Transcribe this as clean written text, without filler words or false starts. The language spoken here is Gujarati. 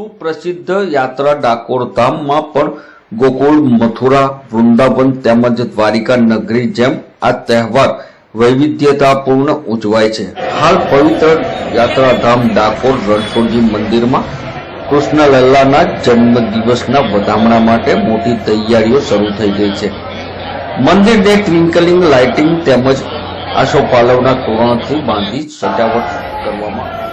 સુપ્રસિદ્ધ યાત્રા ડાકોર ધામમાં પણ ગોકુળ, મથુરા, વૃંદાવન તેમજ દ્વારિકા નગરી જેમ આ તહેવાર વૈવિધ્યતાપૂર્ણ ઉજવાય છે। હાલ પવિત્ર યાત્રાધામ ડાકોર રણછોડજી મંદિરમાં કૃષ્ણલલ્લાના જન્મદિવસના વધામણા માટે મોટી તૈયારીઓ શરૂ થઈ ગઈ છે। મંદિરને ટ્વિંકલિંગ લાઇટિંગ તેમજ આસોપાલવના તોરણથી બાંધી સજાવટ કરવામાં